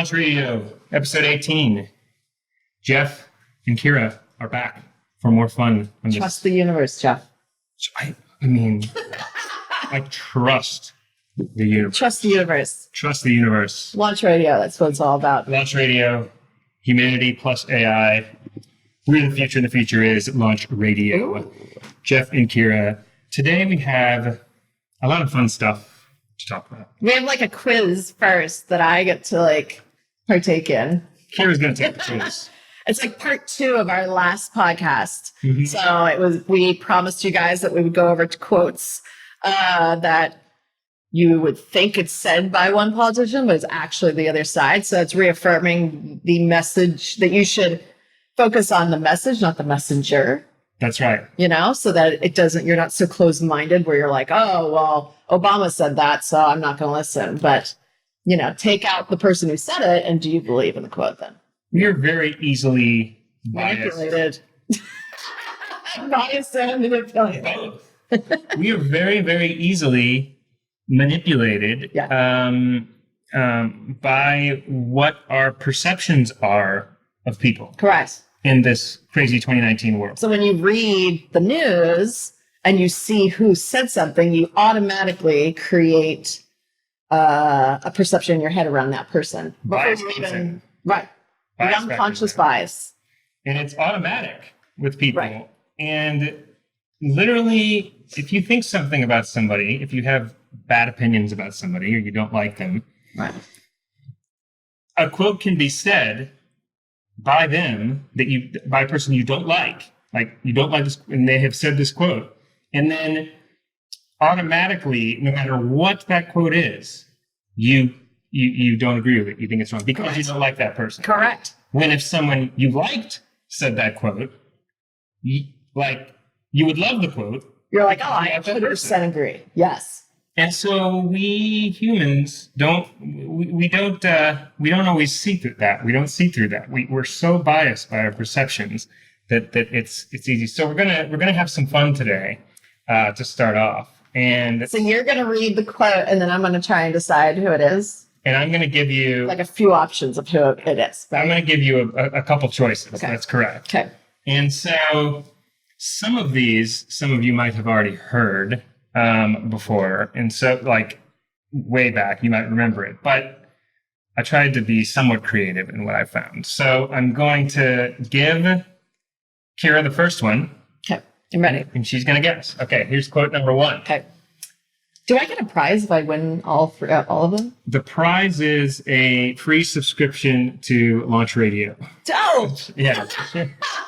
Launch Radio, episode 18. Geoff and Kira are back for more fun. Trust the universe, Geoff. I trust the universe. Trust the universe. Trust the universe. Launch Radio, that's what it's all about. Launch Radio, humanity plus AI. We're in the future, and the future is Launch Radio. Ooh. Geoff and Kira. Today we have a lot of fun stuff to talk about. We have like a quiz first that I get to partake in. Kira's going to take the quiz. It's like part 2 of our last podcast. Mm-hmm. So we promised you guys that we would go over to quotes that you would think it's said by one politician, but it's actually the other side. So it's reaffirming the message that you should focus on the message, not the messenger. That's right. So that you're not so closed-minded where you're like, oh, well, Obama said that, so I'm not going to listen. But, take out the person who said it, and do you believe in the quote then? We are very easily biased. Manipulated. Biased and manipulated. We are very, very easily manipulated by what our perceptions are of people. Correct. In this crazy 2019 world. So when you read the news and you see who said something, you automatically create a perception in your head around that person. Bias. Right. Bias Unconscious factor. bias. And it's automatic with people. Right. And literally, if you think something about somebody, if you have bad opinions about somebody or you don't like them, right, a quote can be said by them by a person you don't like you don't like this, and they have said this quote, and then automatically, no matter what that quote is, you don't agree with it. You think it's wrong because you don't like that person. Correct. When if someone you liked said that quote, you would love the quote. You're like, oh, I 100% agree. Yes. And so we humans don't always see through that. We don't see through that. We're so biased by our perceptions that it's easy. So we're gonna have some fun today to start off. And so you're gonna read the quote, and then I'm gonna try and decide who it is. And I'm gonna give you like a few options of who it is. Right? I'm gonna give you a couple choices. Okay. That's correct. Okay. And so some of you might have already heard before, and so way back you might remember it, but I tried to be somewhat creative in what I found. So I'm going to give Kira the first one. Okay, I'm ready. And she's going to guess. Okay, here's quote number 1. Okay. Do I get a prize if I win all of them? The prize is a free subscription to Launch Radio. Dope! Yeah,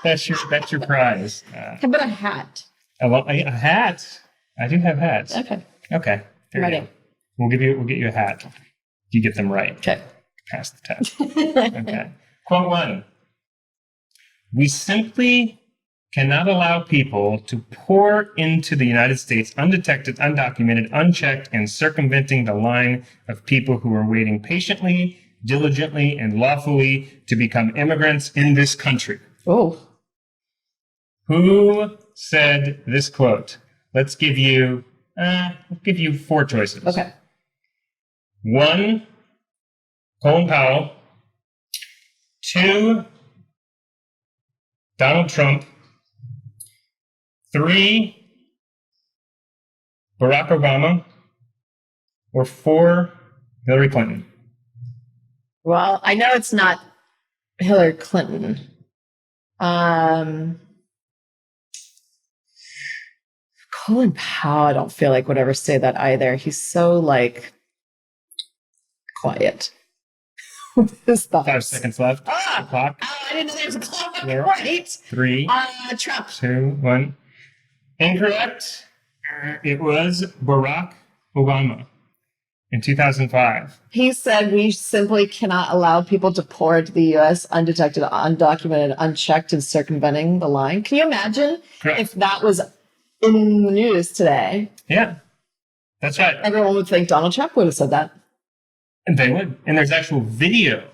that's your prize. How about a hat? A hat? I do have hats. Okay. Ready. We'll get you a hat. You get them right. Okay. Pass the test. Okay. Quote 1. We simply cannot allow people to pour into the United States undetected, undocumented, unchecked, and circumventing the line of people who are waiting patiently, diligently, and lawfully to become immigrants in this country. Oh. Who said this quote? Let's give you 4 choices. Okay. 1, Colin Powell. 2, Donald Trump. 3, Barack Obama. Or 4, Hillary Clinton. Well, I know it's not Hillary Clinton. Colin Powell, I don't feel like would ever say that either. He's so quiet. His thoughts. 5 seconds left. Clock. Oh, I didn't know there was a clock. Right. 3, Trump. 2, 1. Incorrect. It was Barack Obama in 2005. He said we simply cannot allow people to pour into the U.S. undetected, undocumented, unchecked, and circumventing the line. Can you imagine if that was in the news today? Yeah, that's right. Everyone would think Donald Trump would have said that. And they would. And there's actual video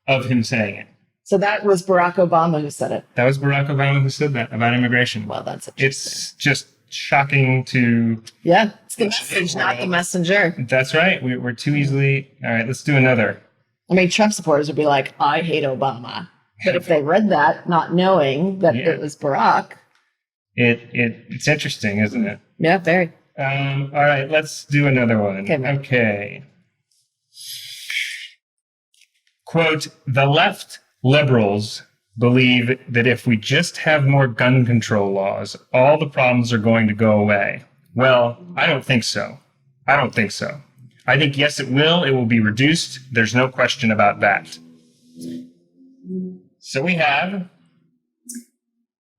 of him saying it. So that was Barack Obama who said it. That was Barack Obama who said that about immigration. Well, that's interesting. It's just shocking to... Yeah, it's the message, not the messenger. That's right. We're too easily... All right, let's do another. I mean, Trump supporters would be like, I hate Obama. But if they read that, not knowing that it was Barack. It's interesting, isn't it? Yeah, very. All right, let's do another one. Okay. Quote, the left liberals believe that if we just have more gun control laws, all the problems are going to go away. Well, I don't think so. I think, yes, it will. It will be reduced. There's no question about that. So we have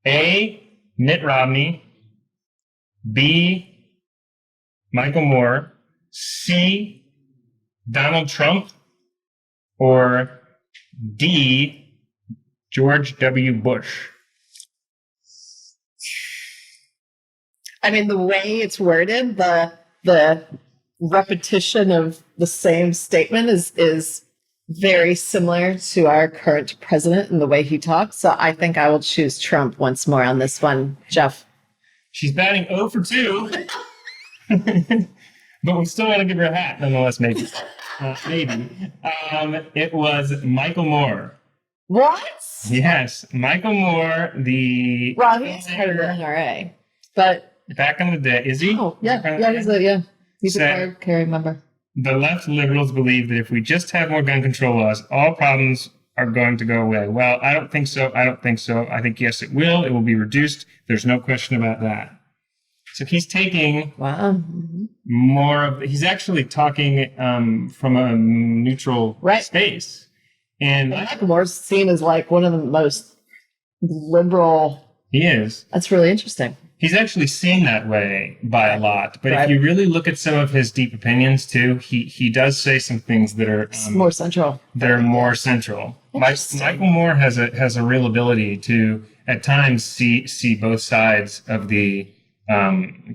A, Mitt Romney, B, Michael Moore, C, Donald Trump, or D, George W. Bush. I mean, the way it's worded, the repetition of the same statement is very similar to our current president and the way he talks. So I think I will choose Trump once more on this one, Geoff. She's batting 0 for 2. But we still want to give her a hat, nonetheless, maybe. Maybe. It was Michael Moore. What? Yes, Michael Moore, the... Well, he's part of the NRA. But... Back in the day, is he? Oh, yeah. He's a card-carrying member. The left liberals believe that if we just have more gun control laws, all problems are going to go away. Well, I don't think so. I think, yes, it will. It will be reduced. There's no question about that. So he's taking more of... He's actually talking from a neutral space. And Michael Moore's seen as like one of the most liberal... He is. That's really interesting. He's actually seen that way by a lot. But if you really look at some of his deep opinions, too, he does say some things that are... more central. They're more central. Michael Moore has a real ability to, at times, see both sides of the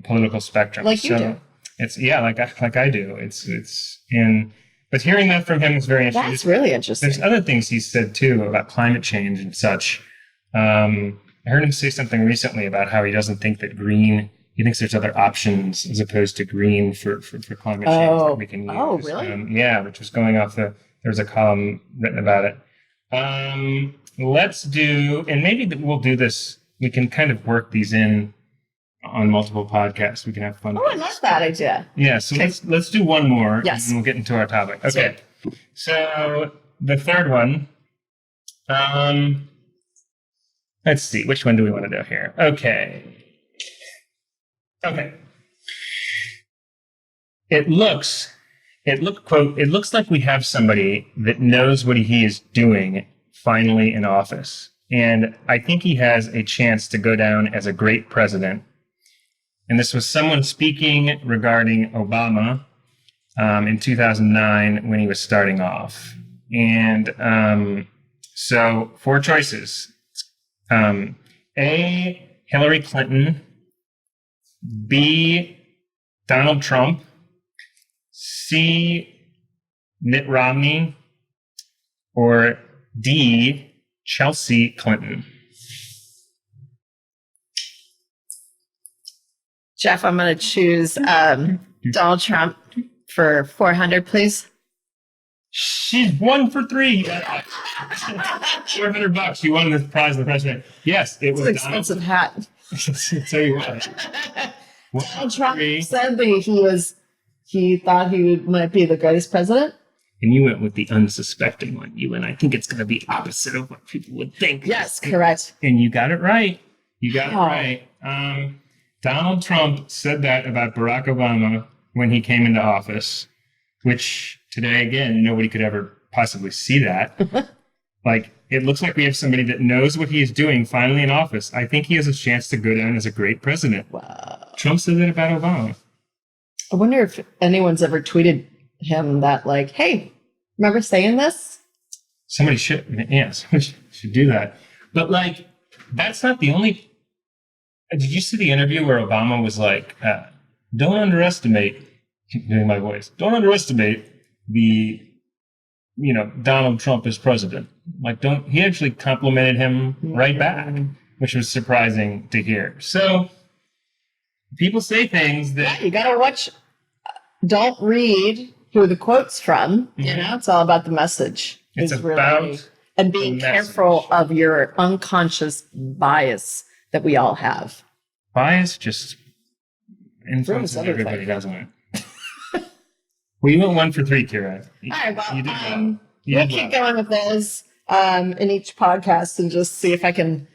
political spectrum. Like you do. It's like I do. But hearing that from him is very interesting. That's really interesting. There's other things he's said, too, about climate change and such. I heard him say something recently about how he doesn't think that green, he thinks there's other options as opposed to green for climate change that we can use. Oh, really? Yeah, which was going off there's a column written about it. Let's do, and maybe we'll do this, we can kind of work these in on multiple podcasts. We can have fun. Oh, I love that idea. Yeah, so let's do one more. Yes. And we'll get into our topic. Okay. So the third one, let's see, which one do we want to do here? Okay. It looks like we have somebody that knows what he is doing finally in office. And I think he has a chance to go down as a great president. And this was someone speaking regarding Obama in 2009 when he was starting off. And so 4 choices. A, Hillary Clinton, B, Donald Trump, C, Mitt Romney, or D, Chelsea Clinton. Geoff, I'm going to choose Donald Trump for 400, please. She's 1 for 3. $400. You won the prize of the president. Yes, it was an expensive hat. I'll tell you what. Donald Trump said that he thought he might be the greatest president. And you went with the unsuspecting one. You went, I think it's going to be opposite of what people would think. Yes, correct. And you got it right. Donald Trump said that about Barack Obama when he came into office, which today, again, nobody could ever possibly see that. Like, it looks like we have somebody that knows what he is doing finally in office. I think he has a chance to go down as a great president. Wow. Trump said that about Obama. I wonder if anyone's ever tweeted him that, like, hey, remember saying this? Somebody should do that. But, like, that's not the only... Did you see the interview where Obama was like, don't underestimate... Keep doing my voice. Don't underestimate Donald Trump as president. Like, he actually complimented him right back, which was surprising to hear. So people say things that... Yeah, you got to watch. Don't read who the quote's from. You know, it's all about the message. It's about and being careful of your unconscious bias that we all have. Bias just influences everybody, doesn't it? Well, you went 1 for 3, Kira. All right, well, you did well. We'll keep going with those in each podcast and just see if I can,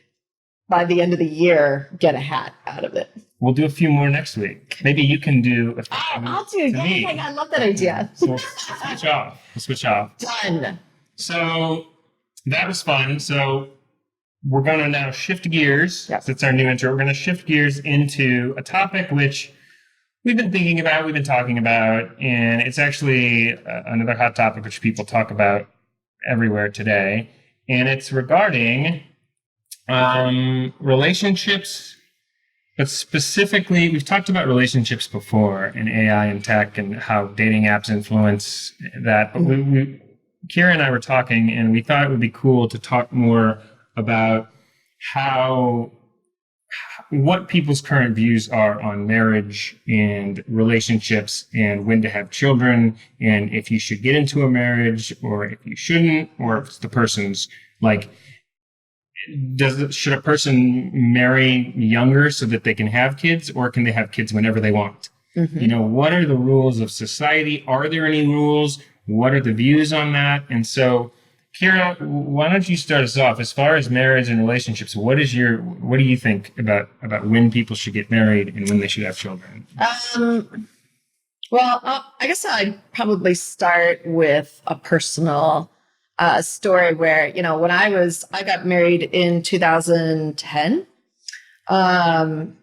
by the end of the year, get a hat out of it. We'll do a few more next week. Maybe you can do a few. I'll do. Yeah, I love that idea. So we'll switch off. We'll switch off. Done. So that was fun. So we're going to now shift gears. Yep. That's our new intro. We're going to shift gears into a topic which we've been thinking about, we've been talking about, and it's actually another hot topic which people talk about everywhere today. And it's regarding relationships, but specifically, we've talked about relationships before in AI and tech and how dating apps influence that. But Kira and I were talking, and we thought it would be cool to talk more about what people's current views are on marriage and relationships and when to have children and if you should get into a marriage or if you shouldn't, or if it's the person's like, should a person marry younger so that they can have kids, or can they have kids whenever they want? Mm-hmm. You know, what are the rules of society? Are there any rules? What are the views on that? And so, Kira, why don't you start us off? As far as marriage and relationships, what do you think about when people should get married and when they should have children? Well, I guess I'd probably start with a personal story where, you know, when I got married in 2010. And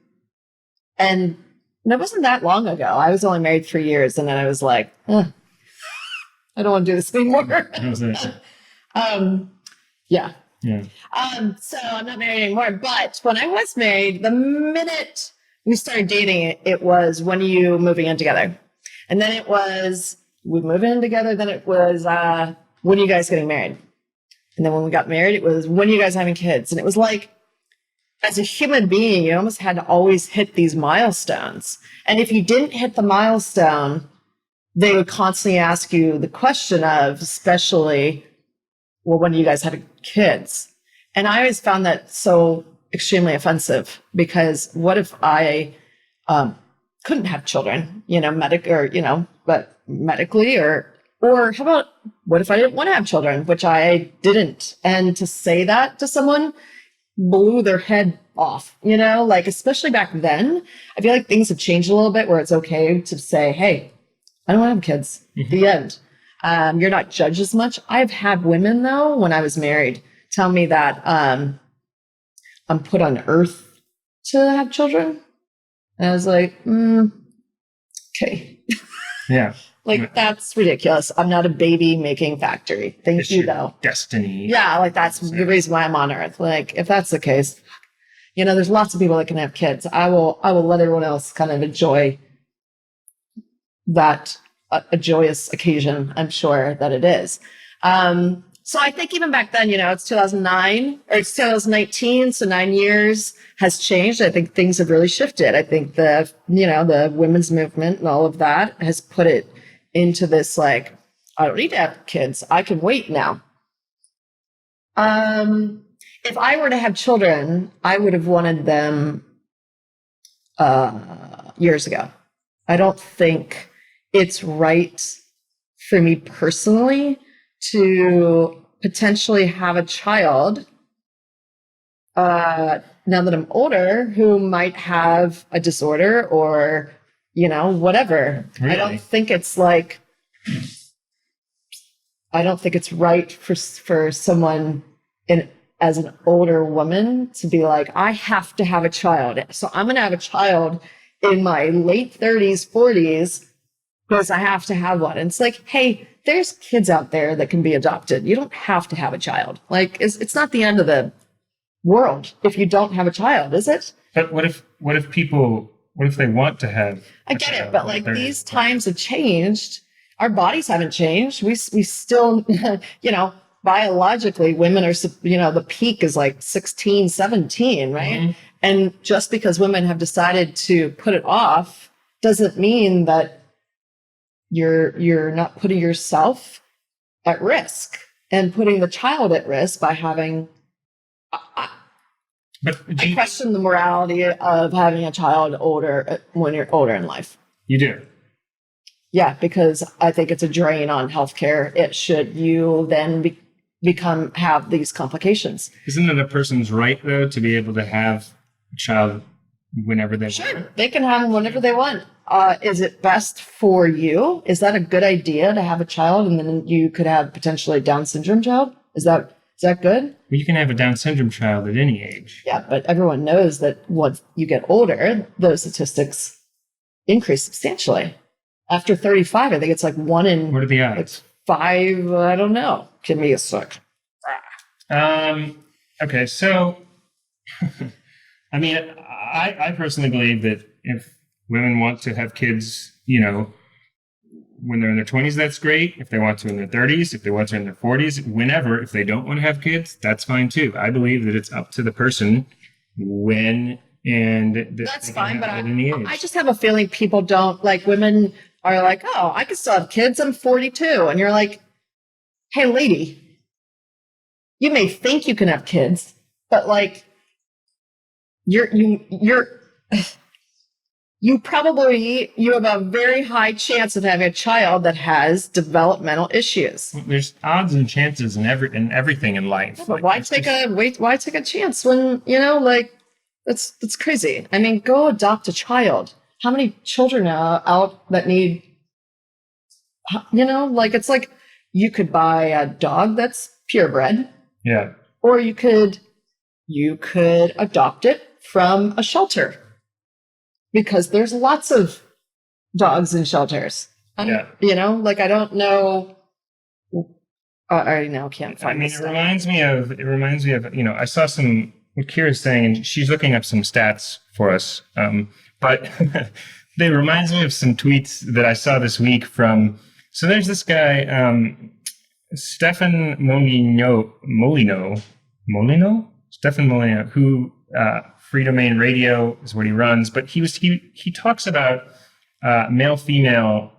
it wasn't that long ago. I was only married 3 years, and then I was like, I don't want to do this anymore. Yeah. So I'm not married anymore. But when I was married, the minute we started dating, it was, when are you moving in together? And then it was, we moved in together. Then it was, when are you guys getting married? And then when we got married, it was, when are you guys having kids? And it was like, as a human being, you almost had to always hit these milestones. And if you didn't hit the milestone, they would constantly ask you the question of, especially, well, when do you guys have kids? And I always found that so extremely offensive, because what if I couldn't have children, you know, medically, or how about, what if I didn't want to have children, which I didn't? And to say that to someone blew their head off, you know, like, especially back then. I feel like things have changed a little bit where it's okay to say, hey, I don't want to have kids. Mm-hmm. The end. You're not judged as much. I've had women, though, when I was married, tell me that I'm put on earth to have children. And I was like, okay. Yeah. Like, that's ridiculous. I'm not a baby making factory. Thank you, though. Destiny. Yeah, like, that's the reason why I'm on earth. Like, if that's the case, you know, there's lots of people that can have kids. I will let everyone else kind of enjoy that, a joyous occasion, I'm sure that it is. So I think even back then, you know, it's 2009 or it's 2019. So 9 years has changed. I think things have really shifted. I think the women's movement and all of that has put it into this, like, I don't need to have kids. I can wait now. If I were to have children, I would have wanted them years ago. I don't think it's right for me personally to potentially have a child now that I'm older who might have a disorder or, you know, whatever. Really? I don't think it's right for someone as an older woman to be like, I have to have a child. So I'm going to have a child in my late 30s, 40s, because I have to have one. And it's like, hey, there's kids out there that can be adopted. You don't have to have a child. Like, it's not the end of the world if you don't have a child, is it? But what if they want to have? I get it, but like, these times have changed. Our bodies haven't changed. We still, you know, biologically, women are, you know, the peak is like 16, 17, right? Mm-hmm. And just because women have decided to put it off doesn't mean that you're not putting yourself at risk and putting the child at risk by having. But I question the morality of having a child older when you're older in life. You do. Yeah, because I think it's a drain on healthcare. It should you then have these complications. Isn't it a person's right though to be able to have a child whenever they want? They can have them whenever they want. Is it best for you? Is that a good idea to have a child and then you could have potentially a Down syndrome child? Is that good? Well, you can have a Down syndrome child at any age. Yeah, but everyone knows that once you get older, those statistics increase substantially. After 35, I think it's like 1 in What are the odds? 5. I don't know. Give me a sec. Okay, so I mean, I personally believe that if women want to have kids, when they're in their 20s, that's great. If they want to in their 30s, if they want to in their 40s, whenever. If they don't want to have kids, that's fine too. I believe that it's up to the person when and that's fine, but I just have a feeling people don't like women are like, oh, I can still have kids. I'm 42. And you're like, hey, lady, you may think you can have kids, but like you have a very high chance of having a child that has developmental issues. There's odds and chances in everything in life. Yeah, but why take a chance when, that's crazy. I mean, go adopt a child. How many children are out that need, it's like you could buy a dog that's purebred. Yeah. Or you could adopt it from a shelter because there's lots of dogs in shelters. Yeah. I don't know. I already now can't find. I mean, it reminds me of. I saw what Kira's saying, and she's looking up some stats for us. But it reminds me of some tweets that I saw this week from. So there's this guy, Stefan Molino, who Free Domain Radio is what he runs, but he talks about male-female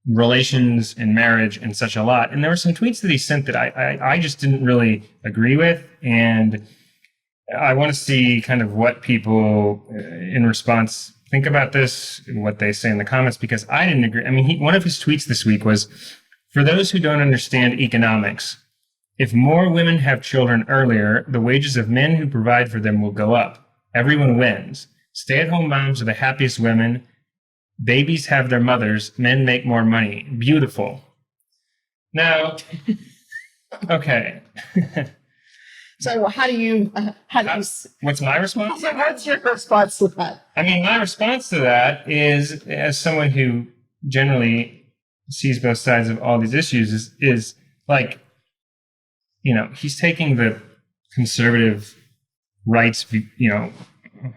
relations and marriage and such a lot. And there were some tweets that he sent that I just didn't really agree with, and I want to see kind of what people in response think about this and what they say in the comments, because I didn't agree. I mean, one of his tweets this week was, for those who don't understand economics, if more women have children earlier, the wages of men who provide for them will go up. Everyone wins. Stay-at-home moms are the happiest women. Babies have their mothers. Men make more money. Beautiful. Now, okay. So what's my response? What's your response to that? I mean, my response to that is, as someone who generally sees both sides of all these issues, is like, he's taking the conservative rights,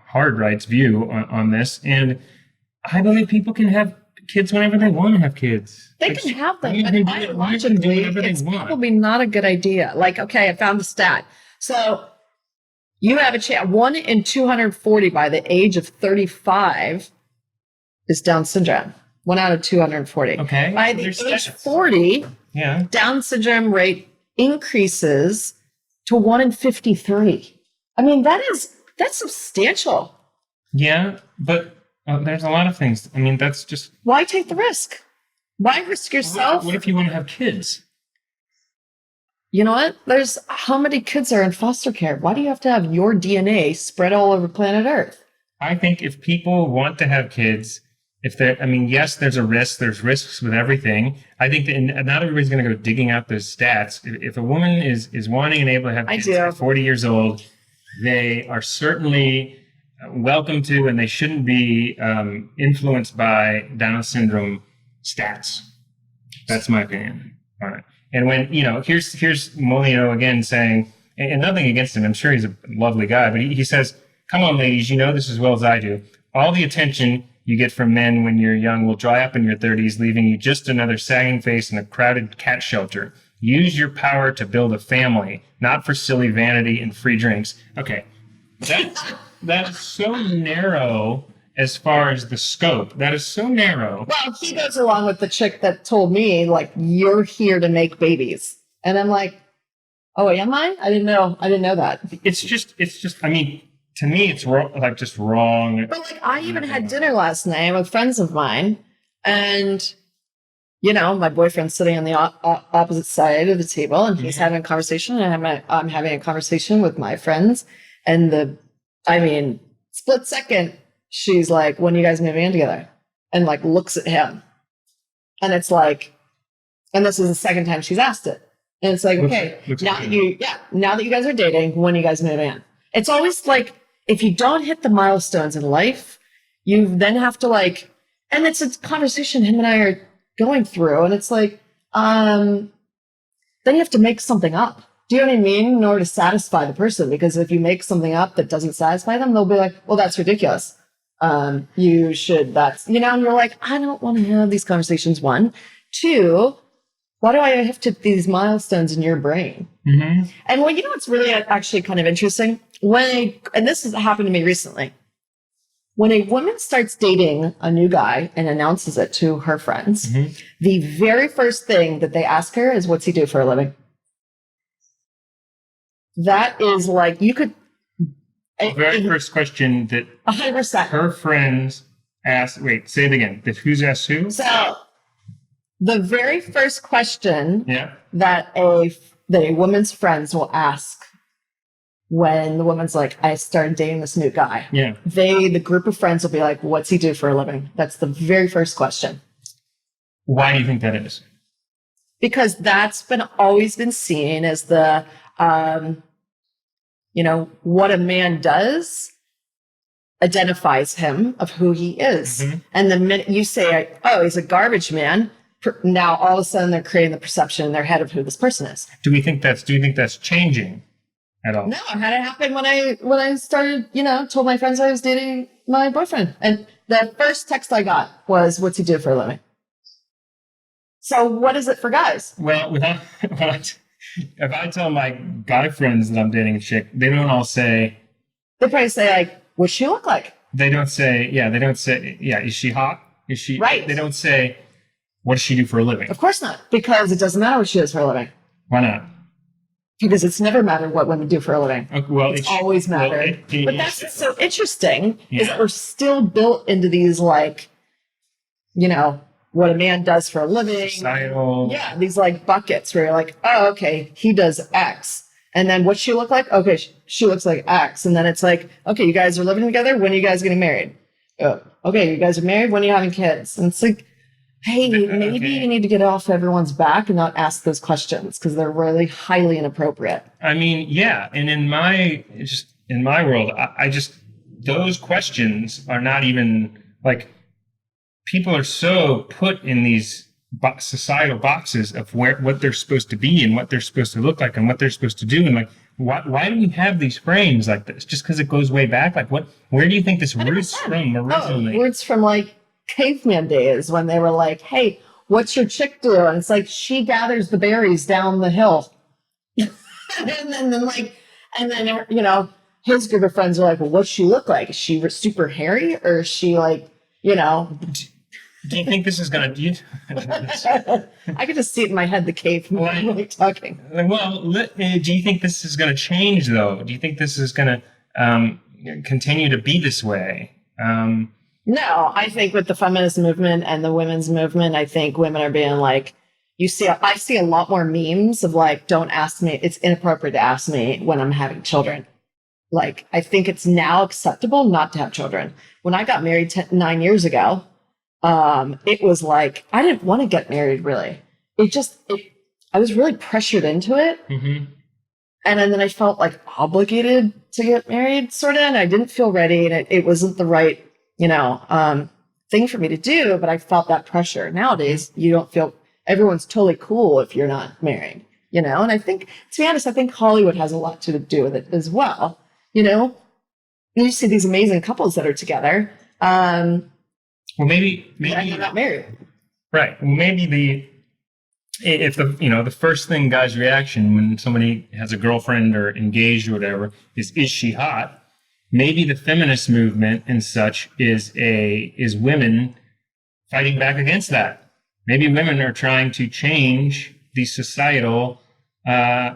hard rights view on this. And I believe people can have kids whenever they want to have kids. They can have them. But biologically, it's probably not a good idea. Like, okay, I found the stat. So you have a chance. 1 in 240 by the age of 35 is Down syndrome. 1 out of 240. Okay. By the age 40, Down syndrome rate increases to 1 in 53. I mean, that's substantial. Yeah, but there's a lot of things. I mean, that's just... Why take the risk? Why risk yourself? What if you want to have kids? You know what? How many kids are in foster care? Why do you have to have your DNA spread all over planet Earth? I think if people want to have kids, yes, there's a risk. There's risks with everything. I think that not everybody's going to go digging out those stats. If a woman is wanting and able to have kids at 40 years old, they are certainly welcome to, and they shouldn't be influenced by Down syndrome stats. That's my opinion on it. And when, here's Molino again saying, and nothing against him, I'm sure he's a lovely guy, but he says, come on, ladies, you know this as well as I do. All the attention you get from men when you're young will dry up in your 30s, leaving you just another sagging face in a crowded cat shelter. Use your power to build a family, not for silly vanity and free drinks. Okay, that's so narrow as far as the scope. That is so narrow. Well, he goes along with the chick that told me, like, you're here to make babies. And I'm like, oh, am I? I didn't know that. It's just, I mean, to me, it's just wrong. But like, I even had dinner last night with friends of mine, and my boyfriend's sitting on the opposite side of the table, and he's having a conversation, and I'm having a conversation with my friends, and split second, she's like, "When are you guys moving in together?" And like looks at him, and it's like, and this is the second time she's asked it, and it's like, okay, now that you guys are dating, when are you guys moving in? It's always like, if you don't hit the milestones in life, you then have to like, and it's a conversation him and I are going through, and it's like, then you have to make something up. Do you know what I mean? In order to satisfy the person, because if you make something up that doesn't satisfy them, they'll be like, well, that's ridiculous. And you're like, I don't want to have these conversations. One, two, why do I have to these milestones in your brain? Mm-hmm. And well, what's really actually kind of interesting? And this has happened to me recently. When a woman starts dating a new guy and announces it to her friends, the very first thing that they ask her is, what's he do for a living? That is like, you could... The very first question that 100%. Her friends ask, wait, say it again. Who's asked who? So, the very first question that a woman's friends will ask when the woman's like, I started dating this new guy. Yeah. The group of friends will be like, what's he do for a living? That's the very first question. Why do you think that is? Because that's always been seen as the, what a man does identifies him of who he is. Mm-hmm. And the minute you say, oh, he's a garbage man, now all of a sudden they're creating the perception in their head of who this person is. Do you think that's changing at all? No, I had it happen when I started, told my friends I was dating my boyfriend. And the first text I got was, what's he do for a living? So what is it for guys? Well, if I tell my guy friends that I'm dating a chick, they don't all say... They probably say, like, what's she look like? They don't say, is she hot? Is she... Right. They don't say, what does she do for a living? Of course not, because it doesn't matter what she does for a living. Why not? Because it's never mattered what women do for a living. Okay, well, it's always mattered. But that's what's so interesting, is that we're still built into these, like, what a man does for a living. Societal. Yeah, these like buckets where you're like, oh, okay, he does X. And then what's she look like? Okay, she looks like X. And then it's like, okay, you guys are living together. When are you guys getting married? Oh, okay, you guys are married. When are you having kids? And it's like, hey, maybe you need to get off everyone's back and not ask those questions, because they're really highly inappropriate. I mean, yeah. And in my world, I just, those questions are not even like, people are so put in these societal boxes of what they're supposed to be and what they're supposed to look like and what they're supposed to do. And like, why do we have these frames like this? Just because it goes way back? Like, where do you think this roots from originally? Roots from like caveman days, when they were like, hey, what's your chick do? And it's like, she gathers the berries down the hill. and then his group of friends are like, well, what's she look like? Is she super hairy, or is she like, Do you think this is going to... I could just see it in my head, the caveman talking. Well, do you think this is going to change, though? Do you think this is going to continue to be this way? No, I think with the feminist movement and the women's movement, I think women are being like, I see a lot more memes of like, don't ask me. It's inappropriate to ask me when I'm having children. Like, I think it's now acceptable not to have children. When I got married 9 years ago, it was like, I didn't want to get married, really. I was really pressured into it. Mm-hmm. And then I felt like obligated to get married, sort of, and I didn't feel ready, and it wasn't the right, thing for me to do, but I felt that pressure. Nowadays, you don't feel, everyone's totally cool if you're not married, and I think, to be honest, I think Hollywood has a lot to do with it as well. You see these amazing couples that are together. Well, maybe you're not married, right? Well, maybe if the first thing guy's reaction when somebody has a girlfriend or engaged or whatever is she hot? maybe the feminist movement and such is women fighting back against that. Maybe women are trying to change the societal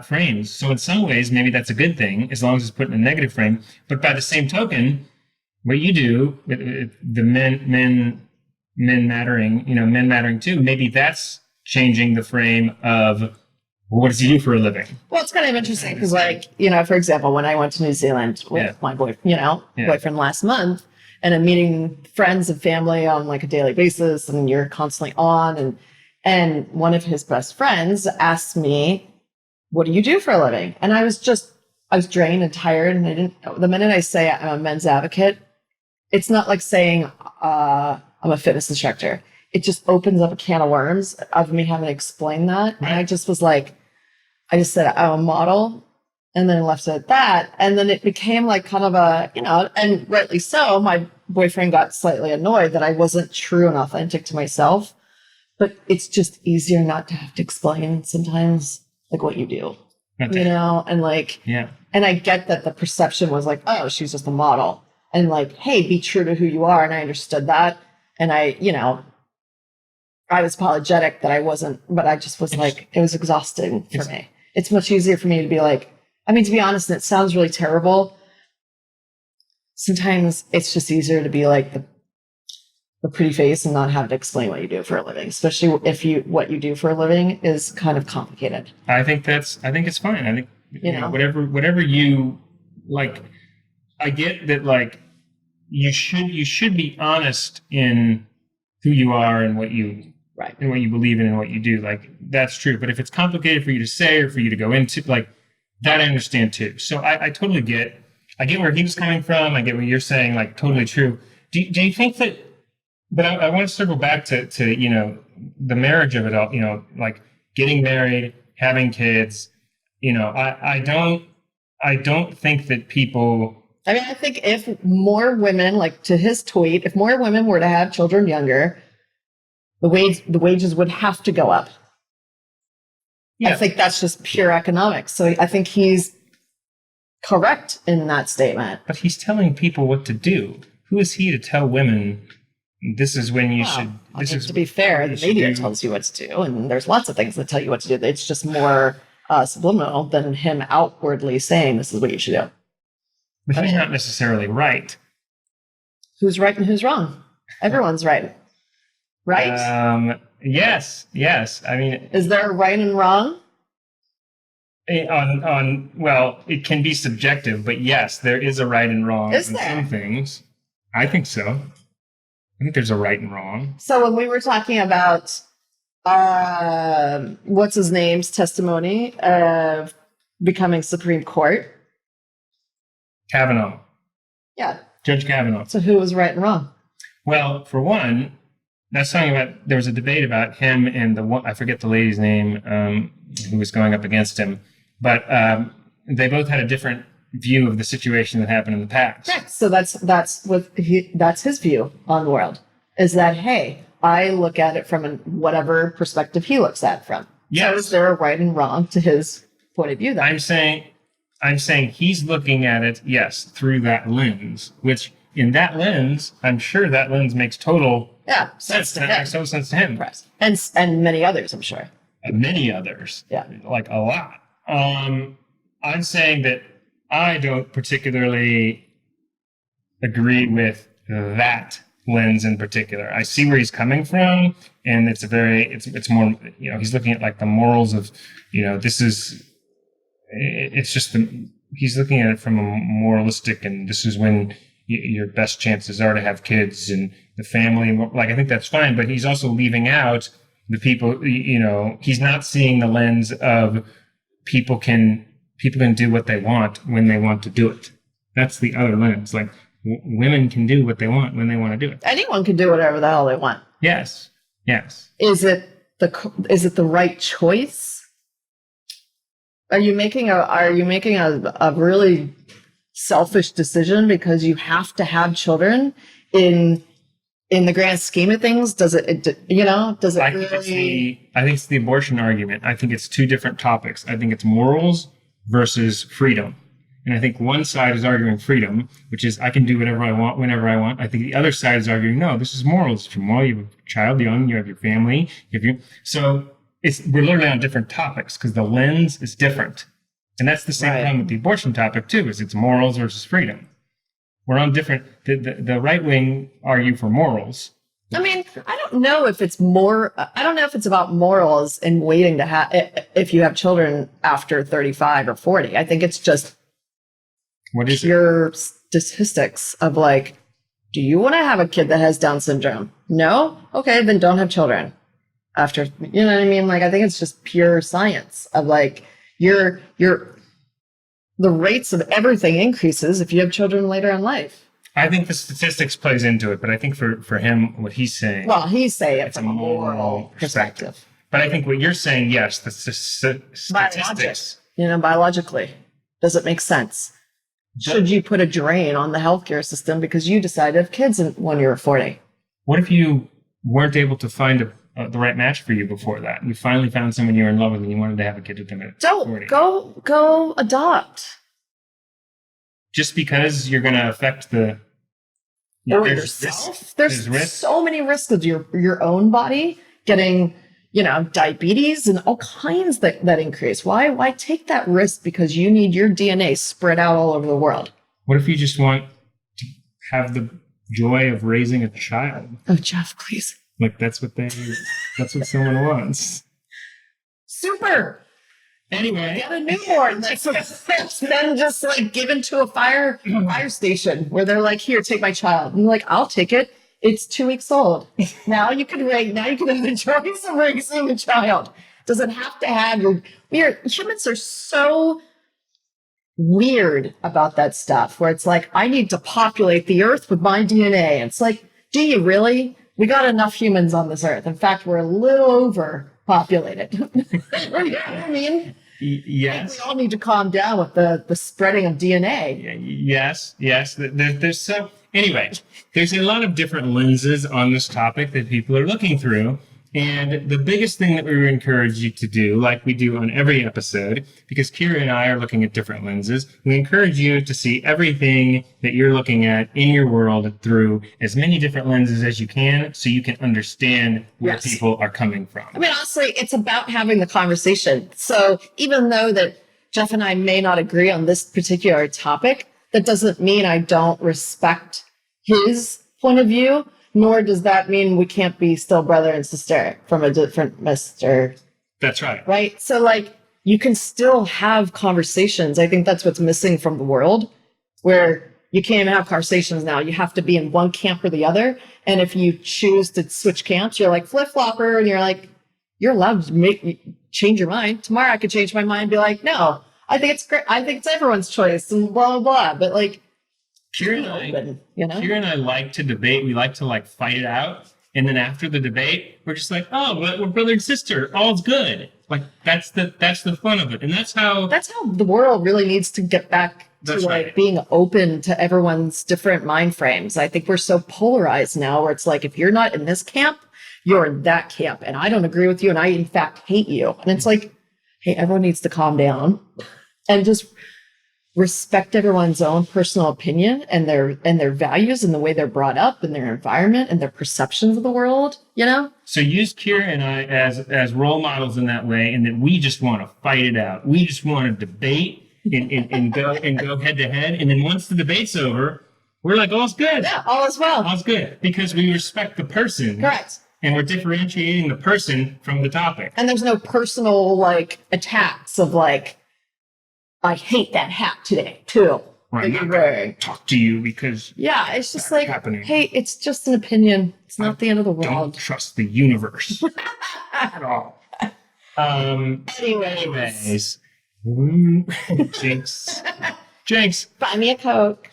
frames. So in some ways, maybe that's a good thing, as long as it's put in a negative frame. But by the same token, what you do with the men mattering, men mattering too, maybe that's changing the frame of, well, what does he do for a living? Well, it's kind of interesting because, for example, when I went to New Zealand with my boyfriend last month, and I'm meeting friends and family on like a daily basis, and you're constantly on, and one of his best friends asked me, "What do you do for a living?" And I was drained and tired, and the minute I say I'm a men's advocate, it's not like saying I'm a fitness instructor. It just opens up a can of worms of me having to explain that. Right. And I just was like, I just said I'm a model, and then left it at that. And then it became like kind of a, and rightly so, my boyfriend got slightly annoyed that I wasn't true and authentic to myself. But it's just easier not to have to explain sometimes like what you do, and like, and I get that the perception was like, oh, she's just a model, and like, hey, be true to who you are. And I understood that. And I was apologetic that I wasn't, but I just was like, it was exhausting for me. It's much easier for me to be like, to be honest, and it sounds really terrible. Sometimes it's just easier to be like the pretty face and not have to explain what you do for a living, especially if what you do for a living is kind of complicated. I think it's fine. I think, whatever you like, I get that, like, you should be honest in who you are and what you and what you believe in and what you do. Like, that's true. But if it's complicated for you to say or for you to go into, like, that I understand too. So I totally get where he was coming from. I get what you're saying, like, totally true. Do you think that, but I want to circle back to the marriage of it all, like getting married, having kids, I don't think that people, I think if more women, like to his tweet, if more women were to have children younger, the wages would have to go up. Yeah. I think that's just pure economics. So I think he's correct in that statement. But he's telling people what to do. Who is he to tell women this is when you should? To be fair, the media tells you what to do, and there's lots of things that tell you what to do. It's just more subliminal than him outwardly saying this is what you should do. But he's not necessarily right. Who's right and who's wrong? Everyone's right. Right? Yes. I mean, is there a right and wrong? Well, it can be subjective, but yes, there is a right and wrong in some things. I think so. I think there's a right and wrong. So when we were talking about what's his name's testimony of becoming Supreme Court, Kavanaugh. Yeah. Judge Kavanaugh. So who was right and wrong? Well, for one, that's talking about, there was a debate about him and I forget the lady's name, who was going up against him, but they both had a different view of the situation that happened in the past. Right. So that's his view on the world, is that, hey, I look at it from whatever perspective he looks at it from. Yes. So is there a right and wrong to his point of view then? I'm saying he's looking at it, yes, through that lens, which in that lens, I'm sure that lens makes total sense to him. Makes total sense to him. And many others, I'm sure. Many others. Yeah. Like a lot. I'm saying that I don't particularly agree with that lens in particular. I see where he's coming from, and it's more, he's looking at like the morals of, he's looking at it from a moralistic, and this is when your best chances are to have kids and the family. Like, I think that's fine, but he's also leaving out the people, he's not seeing the lens of people can do what they want when they want to do it. That's the other lens. Like, women can do what they want when they want to do it. Anyone can do whatever the hell they want. Yes. Is it the right choice? Are you making a really selfish decision because you have to have children in the grand scheme of things? Does it really? I think it's the abortion argument. I think it's two different topics. I think it's morals versus freedom. And I think one side is arguing freedom, which is I can do whatever I want, whenever I want. I think the other side is arguing, no, this is morals. If you're moral, you have a child young, you have your family. So we're literally on different topics because the lens is different. And that's the same thing with the abortion topic too, is it's morals versus freedom. We're on different, the right wing argue for morals. I mean, I don't know if it's about morals and waiting to have, if you have children after 35 or 40. I think it's just pure statistics of like, do you want to have a kid that has Down syndrome? No? Okay, then don't have children after, you know what I mean? Like, I think it's just pure science of like, the rates of everything increases if you have children later in life. I think the statistics plays into it, but I think for him, what he's saying... Well, he's saying it from a moral perspective. But I think what you're saying, yes, the statistics... Biologically. Does it make sense? Should you put a drain on the healthcare system because you decided to have kids when you were 40? What if you weren't able to find the right match for you before that? And you finally found someone you were in love with and you wanted to have a kid with them at 40? Go adopt. Just because you're going to affect or yourself. There's so many risks of your own body getting, diabetes and all kinds that increase. Why take that risk because you need your DNA spread out all over the world? What if you just want to have the joy of raising a child? Oh, Geoff, please. Like that's what someone wants. Super. Anyway, get a newborn that's then just like given to a fire station where they're like, here, take my child. And you're like, I'll take it. It's 2 weeks old. Now you can have the choice of raising a child. Doesn't have to have humans are so weird about that stuff where it's like, I need to populate the earth with my DNA. And it's like, do you really? We got enough humans on this earth. In fact, we're a little overpopulated. You know what I mean? Yes. We all need to calm down with the spreading of DNA. Yes. Anyway, there's a lot of different lenses on this topic that people are looking through. And the biggest thing that we would encourage you to do, like we do on every episode, because Kira and I are looking at different lenses, we encourage you to see everything that you're looking at in your world through as many different lenses as you can so you can understand where people are coming from. I mean, honestly, it's about having the conversation. So even though that Geoff and I may not agree on this particular topic, that doesn't mean I don't respect his point of view. Nor does that mean we can't be still brother and sister from a different mister. That's right. Right? So, like, you can still have conversations. I think that's what's missing from the world, where you can't even have conversations now. You have to be in one camp or the other. And if you choose to switch camps, you're like flip-flopper, and you're like, you're allowed to change your mind. Tomorrow I could change my mind and be like, no, I think it's great. I think it's everyone's choice and blah, blah, blah. But, like, Kira and I like to debate. We like to fight it out. And then after the debate, we're just like, oh, but we're brother and sister. All's good. Like that's the fun of it. And that's how the world really needs to get back to being open to everyone's different mind frames. I think we're so polarized now where it's like, if you're not in this camp, you're in that camp. And I don't agree with you. And I, in fact, hate you. And it's like, hey, everyone needs to calm down and just respect everyone's own personal opinion and their values and the way they're brought up and their environment and their perceptions of the world, So use Kira and I as role models in that way, and that we just want to fight it out. We just want to debate and go head to head. And then once the debate's over, we're like, all's good. Yeah, all is well. All's good. Because we respect the person. Correct. And we're differentiating the person from the topic. And there's no personal attacks of I hate that hat today, too. Right. I'm not going to talk to you because... Yeah, it's just hey, it's just an opinion. It's not the end of the world. Don't trust the universe at all. Anyways. Jinx. Buy me a Coke.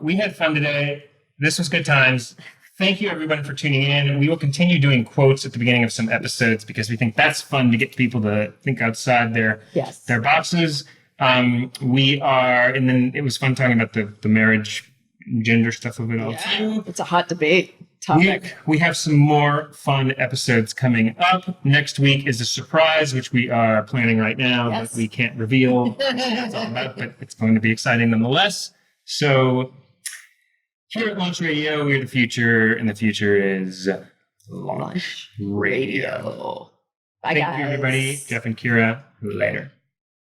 We had fun today. This was good times. Thank you, everybody, for tuning in. We will continue doing quotes at the beginning of some episodes because we think that's fun to get people to think outside their boxes. And then it was fun talking about the marriage, gender stuff of it all too. It's a hot debate topic. We have some more fun episodes coming up. Next week is a surprise, which we are planning right now, Yes. but we can't reveal what it's all about, but it's going to be exciting nonetheless. So here at Launch Radio, we're the future, and the future is Launch Radio. Bye, Thank guys. you, everybody. Geoff and Kira, later.